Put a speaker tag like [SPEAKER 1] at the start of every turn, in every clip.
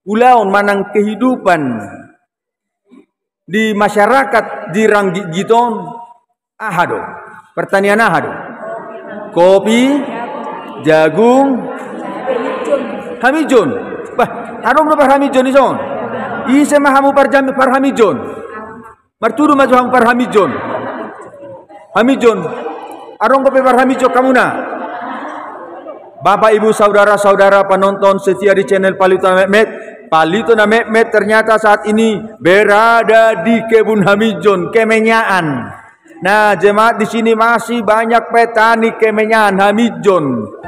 [SPEAKER 1] ulaun manang kehidupan di masyarakat di Ranggigiton ahado. Pertanian ahado. Kopi, jagung, hamijon. Bah, harong na parhamijon ison. Ise mahamu parhamijon. Marturu maju hamu parhamijon. Hamijon. Arong ko parhamijon kamu na. Bapak Ibu saudara-saudara penonton setia di channel Palito na Mehmet. Palito na Mehmet ternyata saat ini berada di kebun hamijon, kemenyaan. Nah, jemaat di sini masih banyak petani kemenyaan hamijon.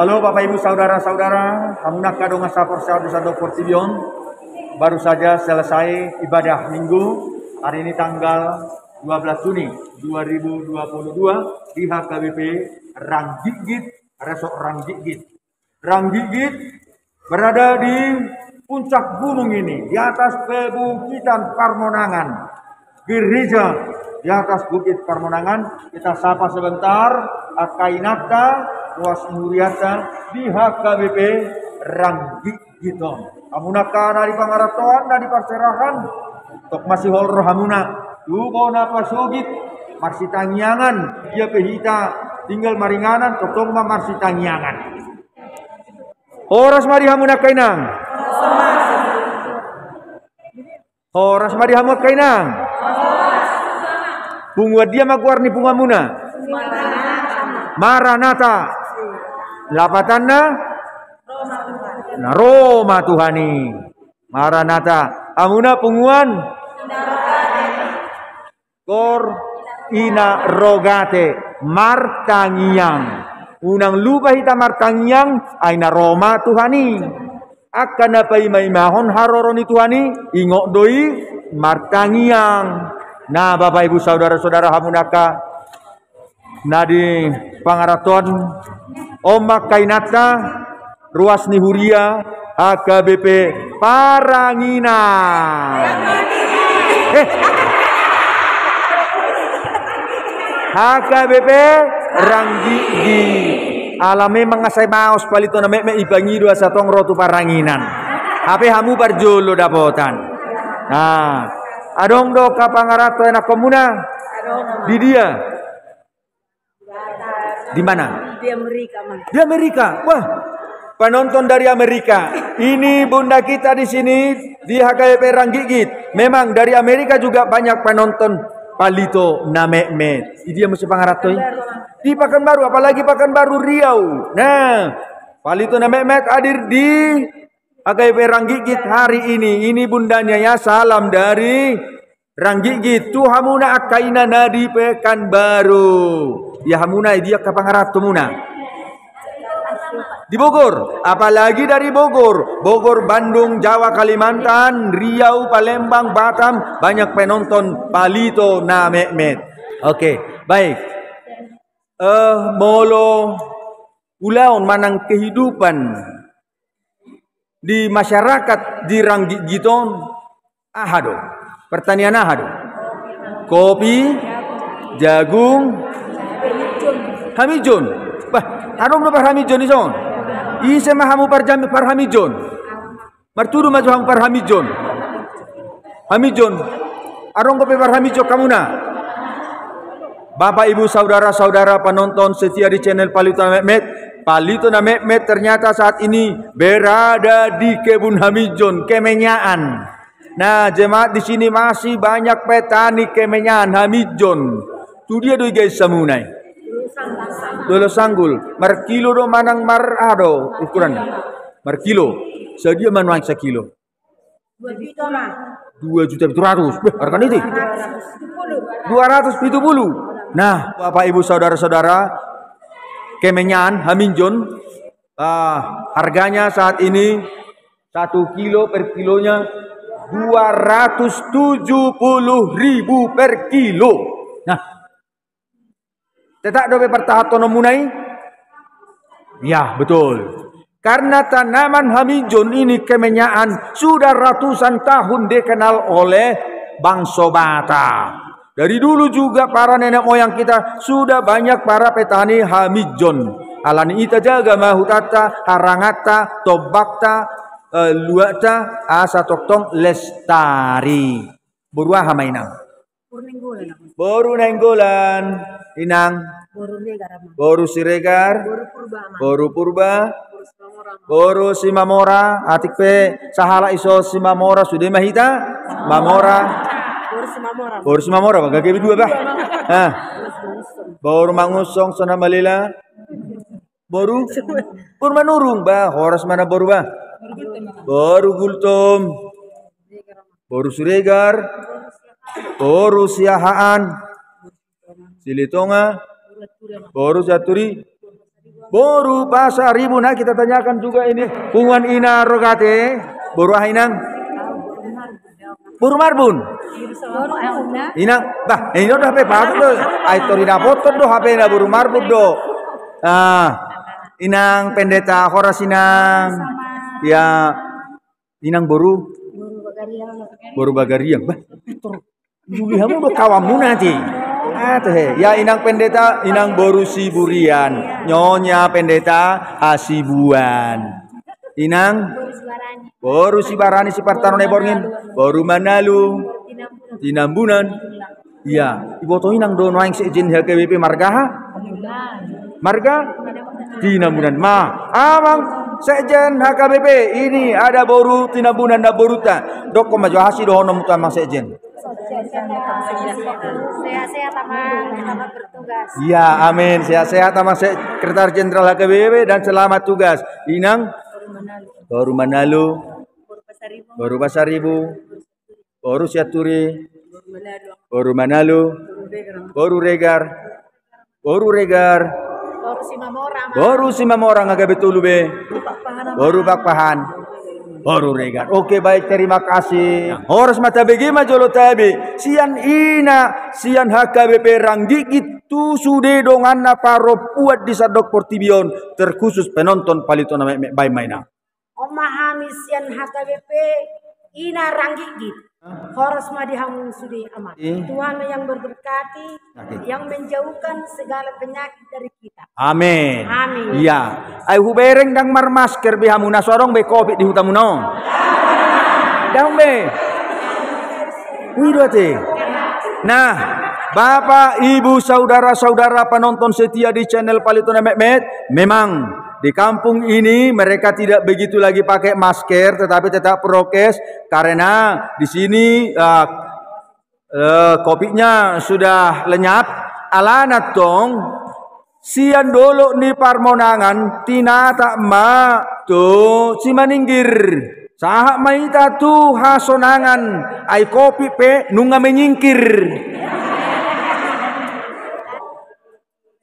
[SPEAKER 1] Halo Bapak Ibu saudara-saudara, hamunak kadong asa Porsel di Santo Portibion. Baru saja selesai ibadah Minggu hari ini tanggal 12 Juni 2022 di HKBP Ranggigit, Resort Ranggigit. Ranggigit berada di puncak gunung ini, di atas pebukitan Parmonangan. Gereja di atas bukit Parmonangan. Kita sapa sebentar Akainata Ruas Muriata di HKBP Ranggigiton. Hamunaka dari pangaratoan dari perserahan tok masih hol hamuna tubo napa sogit marsi tangiangan dia pehita tinggal maringanan totong ma marsi tangiangan. Horas mari hamuna kainang. Horas mari hamuna kainang. Bunga dia makuarni bunga muna. Maranatha. Lapatanna na Roma Tuhani. Maranatha. Amuna punguan Kor ina rogate martangiang. Unang lupa hita martangiang ay na Roma Tuhani. Akan napay may mahon haroroni Tuhani ingok doi martangiang. Nah, Bapak Ibu saudara-saudara hamunaka nadi pangaraton omak kainata ruas ni Huria AKBP Parangina. AKBP Ranggigi alame mengasai maos palito na me ibangi dua satong rotu Paranginan. Hape hamu parjolo dapotan. Nah, adong do kapangarato enak komuna di dia. Di mana?
[SPEAKER 2] Di Amerika, Man.
[SPEAKER 1] Di Amerika. Wah, penonton dari Amerika. Ini bunda kita di sini di HKBP Ranggigit. Memang dari Amerika juga banyak penonton Palito Namekmet. Dia mesti pangaratoi. Di Pekanbaru, apalagi Pekanbaru Riau. Nah, Palito Namekmet hadir di HKBP Ranggigit hari ini. Ini bundanya ya, salam dari Ranggigit. Tu hamuna akaina nadi Pekanbaru. Ya hamuna dia kapangarato muna. Di Bogor, apalagi dari Bogor, Bandung, Jawa, Kalimantan, Riau, Palembang, Batam, banyak penonton Palito Namekmet. Oke, baik. Molo ulaon manang kehidupan di masyarakat di Ranggigiton ahado. Pertanian ahado. Kopi, jagung, hamijon. Bah, harong no parhamijon ison. Ise mahamu parhamijon. Marturu maju hamu parhamijon. Hamijon. Arong ko parhamijon kamuna. Bapak Ibu saudara-saudara penonton setia di channel Palito Namekmet. Palito Namekmet ternyata saat ini berada di kebun hamijon, kemenyaan. Nah, jemaat di sini masih banyak petani kemenyaan hamijon. Tu dia doi guys samunai. Dolo sanggul, mar kilo do manang mar ado ukuran. Mar kilo. Sedia manuang sekilo. 2.700.000. Harga ini 270. Nah, Bapak Ibu saudara-saudara, kemenyan haminjon harganya saat ini 1 kilo per kilonya 270.000 per kilo. Nah, tetak dobe pertahaton munai? Ya, betul. Karena tanaman hamijon ini kemenyaan sudah ratusan tahun dikenal oleh bangsa Batak. Dari dulu juga para nenek moyang kita sudah banyak para petani hamijon. Alani ita jaga mahutata, harangata, tobakta, luata, asa toktong lestari. Buruah hamainang. Boru nenggolan, inang. Boru siregar, boru purba, boru simamora, atik pe sahala iso simamora sudah mahita, mamora, boru simamora, baga kebi dua bah, boru mangusong sona malila, boru purmanurung bah, horas mana boru bah, boru gultom, boru siregar, boru siahaan, silitonga, boru jaturi, boru pasar ribu. Nah, kita tanyakan juga ini punguan ina rogate, boru ahinang, boru marbun, inang, bah, ini udah HP patut do, aitori dapoton do HP na boru marbun do, inang pendeta horas inang, ya, inang boru bagariang, bah, dulu kamu do kawamu nanti. Ya inang pendeta, inang boru siburian, nyonya pendeta hasibuan, inang boru sibarani sipartanone borngin, boru manalu, tinambunan, iya, iboto inang do noaing sejen HKBP marga, marga, tinabunan. Amang Sekjen HKBP ini ada boru tinabunan da boruta. Dok maju hasil dohono mutan Mang Sekjen.
[SPEAKER 2] Sehat-sehat Amang, selamat bertugas.
[SPEAKER 1] Ya, amin. Sehat-sehat Amang Sekretaris Jenderal HKBP dan selamat tugas. Inang Boru Manalu, Boru Pasaribu, Boru Siaturi, Boru Manalu, Boru Regar, Boru Simamorang agak betul be, Boru Bakpahan, Boru Regar. Oke, baik, terima kasih. Horas mata bagaimana jolo tabi, sian ina, sian HKBP ranggigit tu sude dongan na paro puat di sadok Portibion terkhusus penonton palito na bay maina.
[SPEAKER 2] Omahami sian HKBP ina ranggigit. Horas madihangun sudi amat. Tuhan yang berberkati, yang menjauhkan segala penyakit dari kita.
[SPEAKER 1] Amin.
[SPEAKER 2] Amin.
[SPEAKER 1] Iya. Ay hubereng dang mar masker bihamuna sorong be covid di hutamuno. Dang be. Widote. Nah, Bapak, Ibu, saudara-saudara penonton setia di channel Palitona Mehmet, memang di kampung ini mereka tidak begitu lagi pakai masker, tetapi tetap prokes karena di sini COVID-nya sudah lenyap. Alana tong sian dolo ni Parmonangan tinata ma tu si maninggir. Sahak maita tu hasonangan ay kopi pe nunga menyingkir.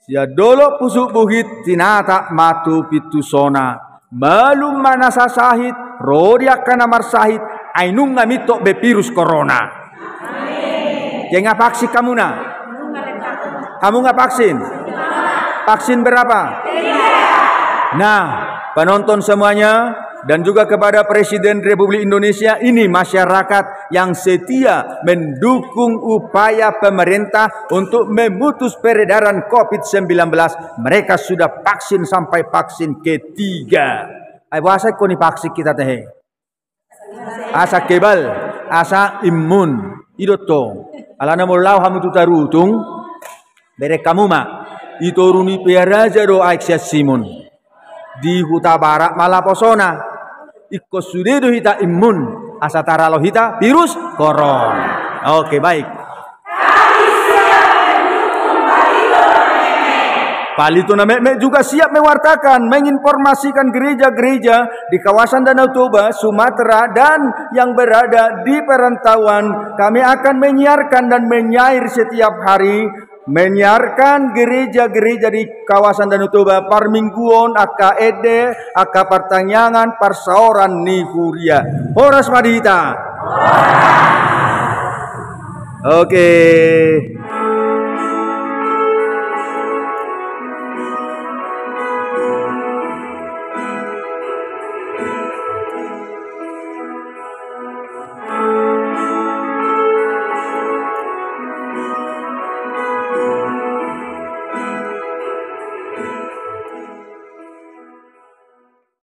[SPEAKER 1] Ya dolo pusuk buhit tinata matu pitusona malum mana sasahit rodiak kana marsahit ainung ngamito bepirus corona. Jangan vaksin kamu na? Kamu nggak vaksin? Vaksin berapa? Nah, penonton semuanya dan juga kepada Presiden Republik Indonesia, ini masyarakat yang setia mendukung upaya pemerintah untuk memutus peredaran COVID-19. Mereka sudah vaksin sampai vaksin ketiga. Ay bahasa ko ni vaksin kita teh. Asa kebal, asa imun. Ito to. Alana mo law hamu tutarutung. Bere kamu ma. Ito runi piaraja do aiksya simun. Di huta barat malaposona ikut sudedo hita imun asatara lo hita virus corona. Oke, baik. Palitona Mehmet juga siap mewartakan, menginformasikan gereja-gereja di kawasan Danau Toba, Sumatera, dan yang berada di perantauan. Kami akan menyiarkan dan menyair setiap hari, menyiarkan gereja-gereja di kawasan Danau Toba, Parmingguon, Aka Ede, Aka Partanyangan, Parsaoran, Nihuria. Horas Madita. Oke.